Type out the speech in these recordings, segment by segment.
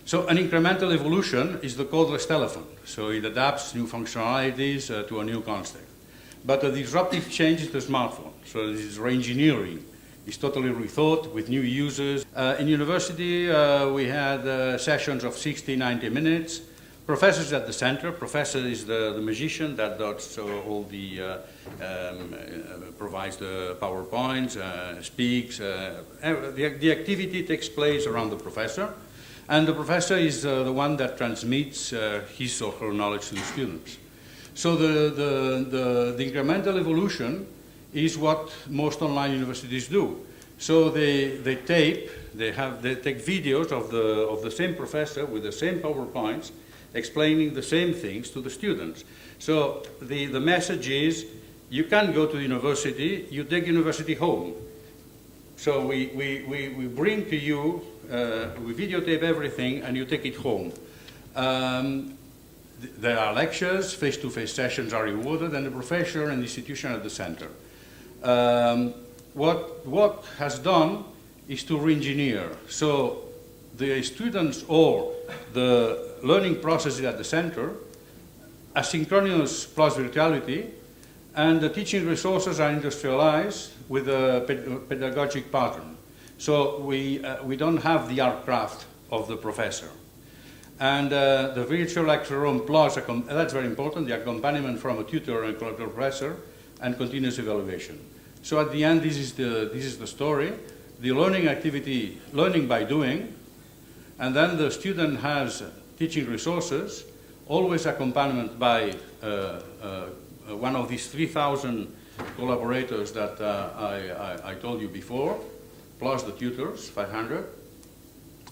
So an incremental evolution is the codeless telephone. So it adapts new functionalities to a new context. But the disruptive change is the smartphone. So this is re-engineering. It's totally rethought with new users. In university, we had sessions of 60, 90 minutes. Professors at the center. Professor is the magician that does all the, provides the PowerPoints, speaks. The activity takes place around the professor. And the professor is the one that transmits his or her knowledge to the students. So the incremental evolution is what most online universities do. So they take videos of the same professor with the same PowerPoints explaining the same things to the students. So the message is, you can go to the university, you take university home. So we bring to you, we videotape everything and you take it home. There are lectures, face-to-face sessions are rewarded, and the professor and the institution at the center. What has done is to re-engineer. So the students or the learning process is at the center, asynchronous plus virtuality, and the teaching resources are industrialized with a pedagogic pattern. So we don't have the art craft of the professor. And the virtual lecture room plus, that's very important, the accompaniment from a tutor and professor, and continuous evaluation. So at the end, this is the story. The learning activity, learning by doing, and then the student has teaching resources, always accompaniment by one of these 3,000 collaborators that I told you before, plus the tutors, 500,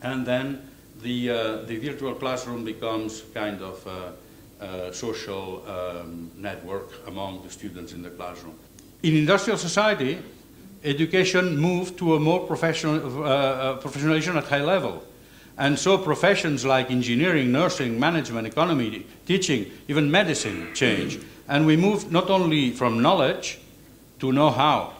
and then the virtual classroom becomes kind of a social network among the students in the classroom. In industrial society, education moved to a more professionalization at high level. And so professions like engineering, nursing, management, economy, teaching, even medicine change. And we moved not only from knowledge to know-how.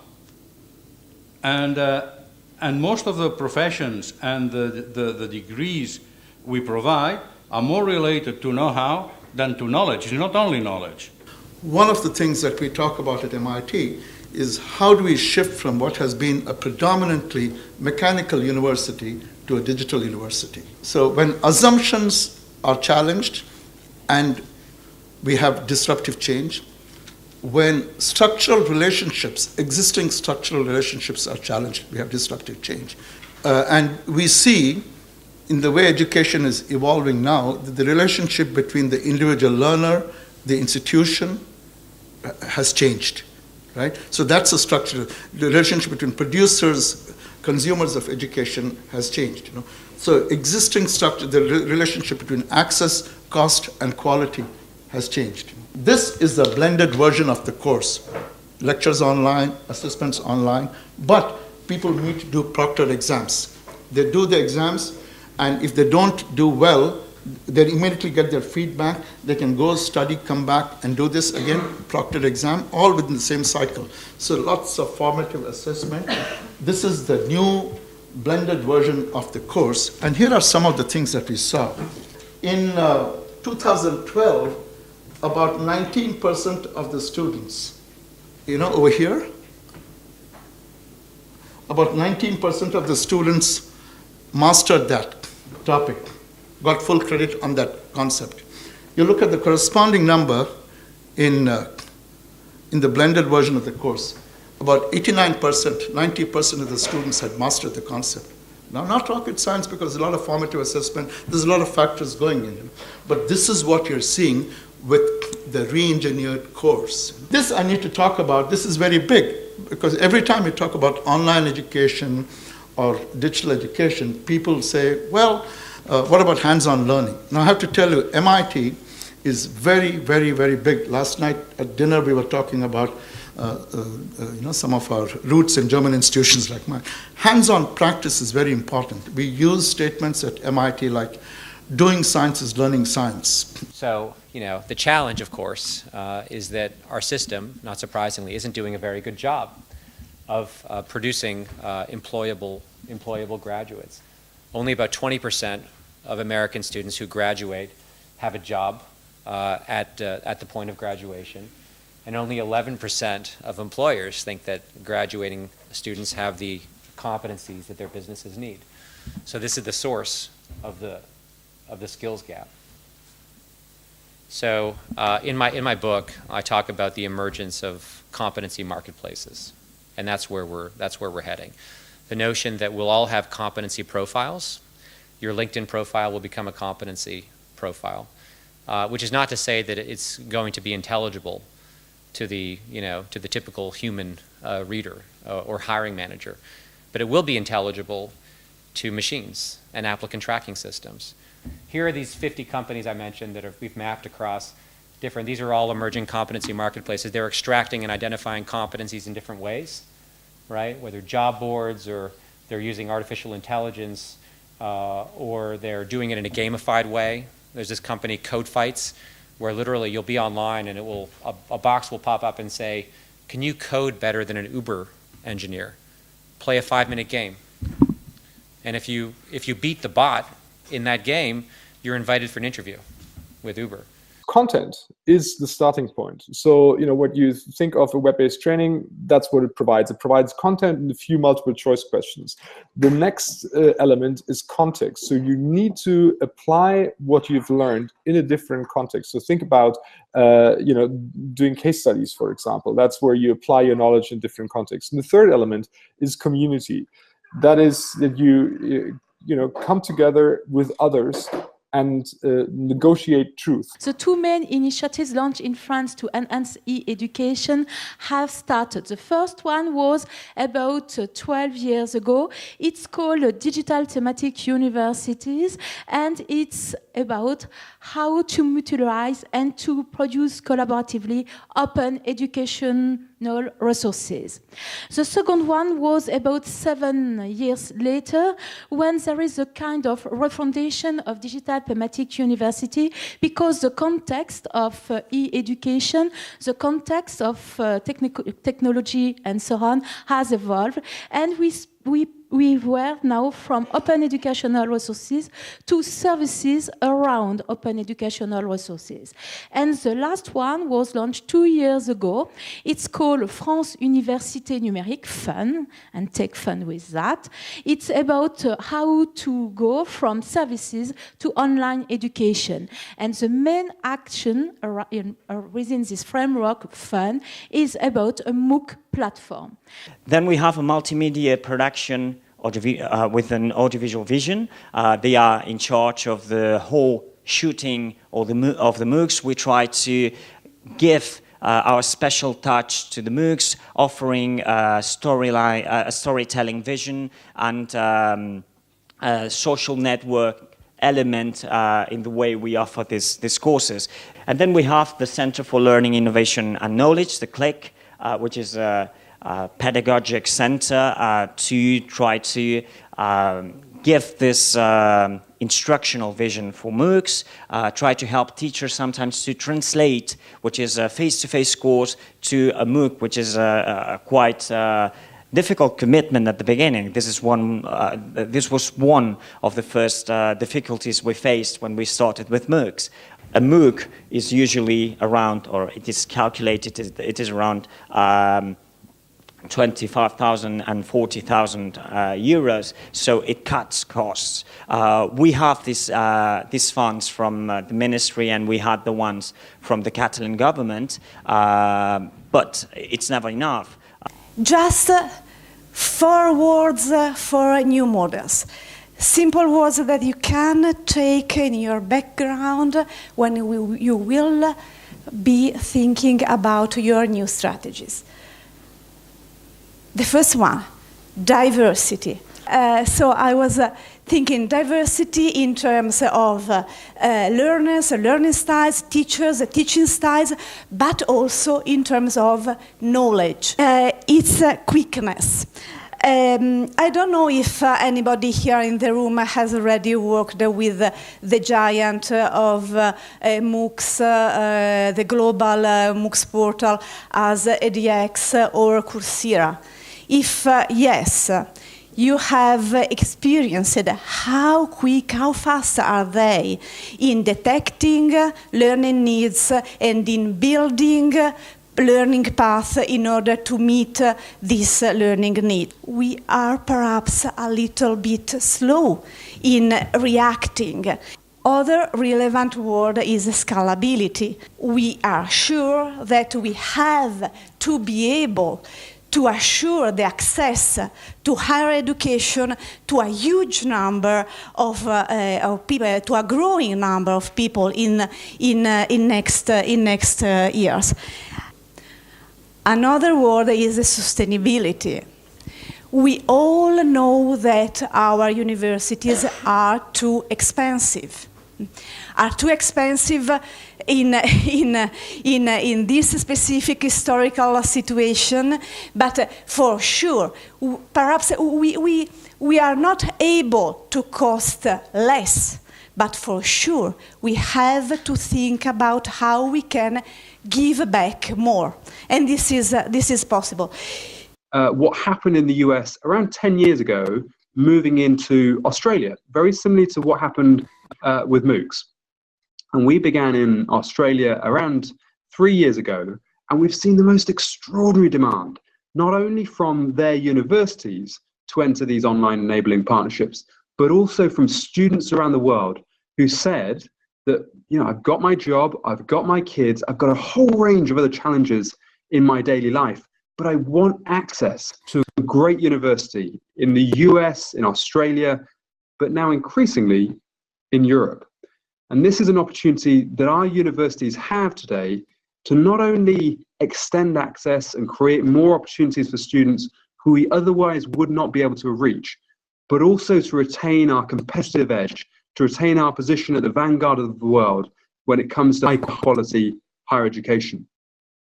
And most of the professions and the degrees we provide are more related to know-how than to knowledge. It's not only knowledge. One of the things that we talk about at MIT is how do we shift from what has been a predominantly mechanical university to a digital university. So when assumptions are challenged and we have disruptive change, when structural relationships, existing structural relationships are challenged, we have disruptive change. And we see in the way education is evolving now, that the relationship between the individual learner, the institution has changed, right? So that's a structure. The relationship between producers, consumers of education has changed. So existing structure, the relationship between access, cost, and quality has changed. This is a blended version of the course. Lectures online, assessments online, but people need to do proctored exams. They do the exams, and if they don't do well, they immediately get their feedback. They can go study, come back, and do this again, proctored exam, all within the same cycle. So lots of formative assessment. This is the new blended version of the course. And here are some of the things that we saw. In 2012, about 19% of the students, over here, about 19% of the students mastered that topic, got full credit on that concept. You look at the corresponding number in the blended version of the course, about 89%, 90% of the students had mastered the concept. Now, not rocket science, because there's a lot of formative assessment, there's a lot of factors going in. But this is what you're seeing with the re-engineered course. This I need to talk about. This is very big, because every time you talk about online education or digital education, people say, well, what about hands-on learning? Now, I have to tell you, MIT is very, very, very big. Last night at dinner, we were talking about some of our roots in German institutions like mine. Hands-on practice is very important. We use statements at MIT like, doing science is learning science. So, the challenge, of course, is that our system, not surprisingly, isn't doing a very good job of producing employable graduates. Only about 20% of American students who graduate have a job at the point of graduation, and only 11% of employers think that graduating students have the competencies that their businesses need. So this is the source of the skills gap. So in my book, I talk about the emergence of competency marketplaces, and that's where we're heading. The notion that we'll all have competency profiles. Your LinkedIn profile will become a competency profile, which is not to say that it's going to be intelligible to the typical human reader or hiring manager, but it will be intelligible to machines and applicant tracking systems. Here are these 50 companies I mentioned that we've mapped across different. These are all emerging competency marketplaces. They're extracting and identifying competencies in different ways, right? Whether job boards, or they're using artificial intelligence, or they're doing it in a gamified way. There's this company, Code Fights, where literally you'll be online and a box will pop up and say, can you code better than an Uber engineer? Play a 5-minute game. And if you beat the bot in that game, you're invited for an interview with Uber. Content is the starting point. So, what you think of a web-based training, that's what it provides. It provides content and a few multiple choice questions. The next element is context. So you need to apply what you've learned in a different context. So think about, doing case studies, for example. That's where you apply your knowledge in different contexts. And the third element is community. That is that you come together with others and negotiate truth. The two main initiatives launched in France to enhance e-education have started. The first one was about 12 years ago. It's called Digital Thematic Universities, and it's about how to mutualize and to produce collaboratively open educational resources. The second one was about 7 years later, when there is a kind of refundation of Digital Thematic University, because the context of e-education, the context of technology and so on has evolved, and we were now from open educational resources to services around open educational resources. And the last one was launched 2 years ago. It's called France Université Numérique, fun, and take fun with that. It's about how to go from services to online education. And the main action within this framework, fun, is about a MOOC platform. Then we have a multimedia production with an audiovisual vision. They are in charge of the whole shooting of the MOOCs. We try to give our special touch to the MOOCs, offering a storytelling vision and a social network element in the way we offer these courses. And then we have the Center for Learning, Innovation and Knowledge, the CLIC, which is a pedagogic center to try to give this instructional vision for MOOCs, try to help teachers sometimes to translate, which is a face-to-face course, to a MOOC, which is a quite difficult commitment at the beginning. This was one of the first difficulties we faced when we started with MOOCs. A MOOC is usually around, or it is calculated, it is around 25,000 and 40,000 euros, so it cuts costs. We have these funds from the ministry, and we had the ones from the Catalan government, but it's never enough. Just 4 words for new models. Simple words that you can take in your background when you will be thinking about your new strategies. The first one, diversity. So I was thinking diversity in terms of learners, learning styles, teachers, teaching styles, but also in terms of knowledge. It's quickness. I don't know if anybody here in the room has already worked with the giant of MOOCs, the global MOOCs portal as edX or Coursera. If yes, you have experienced how quick, how fast are they in detecting learning needs and in building learning path in order to meet this learning need. We are perhaps a little bit slow in reacting. Other relevant word is scalability. We are sure that we have to be able to assure the access to higher education to a huge number of people, to a growing number of people in next years. Another word is sustainability. We all know that our universities are too expensive. Are too expensive in this specific historical situation, but for sure, perhaps we are not able to cost less, but for sure, we have to think about how we can give back more, and this is possible. What happened in the US around 10 years ago, moving into Australia, very similarly to what happened with MOOCs. And we began in Australia around 3 years ago, and we've seen the most extraordinary demand, not only from their universities to enter these online enabling partnerships, but also from students around the world who said that, you know, I've got my job, I've got my kids, I've got a whole range of other challenges in my daily life, but I want access to a great university in the US, in Australia, but now increasingly in Europe. And this is an opportunity that our universities have today to not only extend access and create more opportunities for students who we otherwise would not be able to reach, but also to retain our competitive edge, to retain our position at the vanguard of the world when it comes to high quality higher education.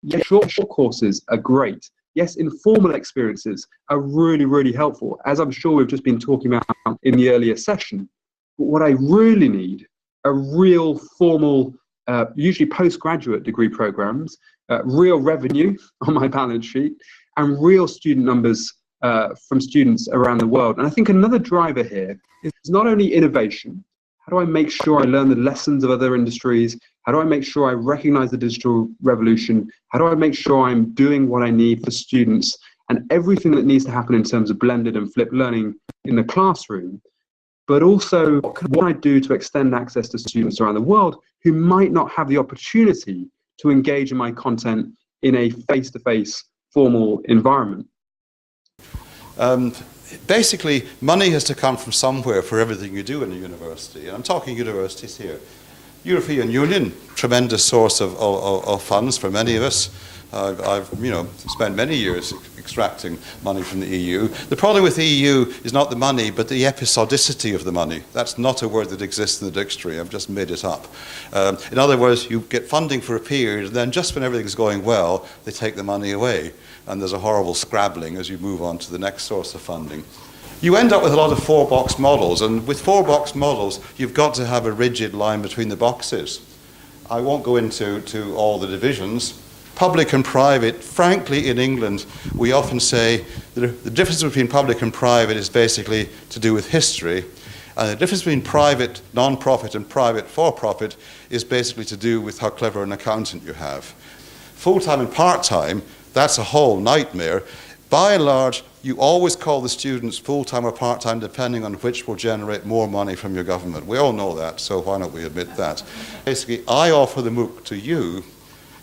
Yes, short courses are great. Yes, informal experiences are really, really helpful, as I'm sure we've just been talking about in the earlier session. But what I really need are real formal, usually postgraduate degree programs, real revenue on my balance sheet, and real student numbers from students around the world. And I think another driver here is not only innovation. How do I make sure I learn the lessons of other industries? How do I make sure I recognize the digital revolution? How do I make sure I'm doing what I need for students and everything that needs to happen in terms of blended and flipped learning in the classroom? But also, what can I do to extend access to students around the world who might not have the opportunity to engage in my content in a face-to-face formal environment? Basically, money has to come from somewhere for everything you do in a university. And I'm talking universities here. European Union, tremendous source of funds for many of us. I've spent many years extracting money from the EU. The problem with the EU is not the money, but the episodicity of the money. That's not a word that exists in the dictionary. I've just made it up. In other words, you get funding for a period, and then just when everything's going well, they take the money away. And there's a horrible scrabbling as you move on to the next source of funding. You end up with a lot of four-box models, and with four-box models, you've got to have a rigid line between the boxes. I won't go into all the divisions. Public and private, frankly, in England, we often say that the difference between public and private is basically to do with history, and the difference between private non-profit and private for-profit is basically to do with how clever an accountant you have. Full-time and part-time, that's a whole nightmare. By and large, you always call the students full-time or part-time depending on which will generate more money from your government. We all know that, so why don't we admit that? Basically, I offer the MOOC to you,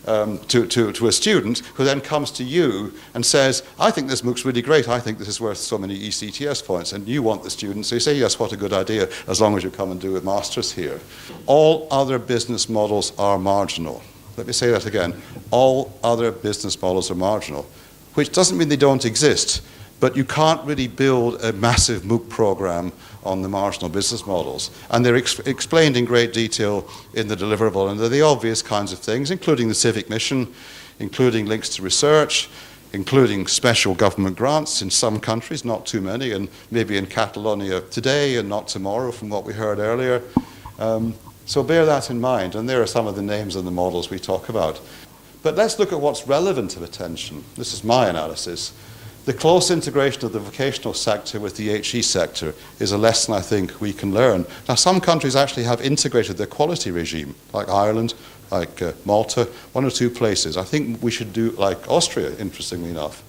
to a student who then comes to you and says, I think this MOOC's really great, I think this is worth so many ECTS points, and you want the student, so you say, yes, what a good idea, as long as you come and do a master's here. All other business models are marginal. Let me say that again. All other business models are marginal, which doesn't mean they don't exist, but you can't really build a massive MOOC program on the marginal business models. And they're explained in great detail in the deliverable, and they're the obvious kinds of things, including the civic mission, including links to research, including special government grants in some countries, not too many, and maybe in Catalonia today and not tomorrow from what we heard earlier. So bear that in mind, and there are some of the names and the models we talk about. But let's look at what's relevant of attention. This is my analysis. The close integration of the vocational sector with the HE sector is a lesson I think we can learn. Now, some countries actually have integrated their quality regime, like Ireland, like Malta, one or two places. I think we should do like Austria, interestingly enough.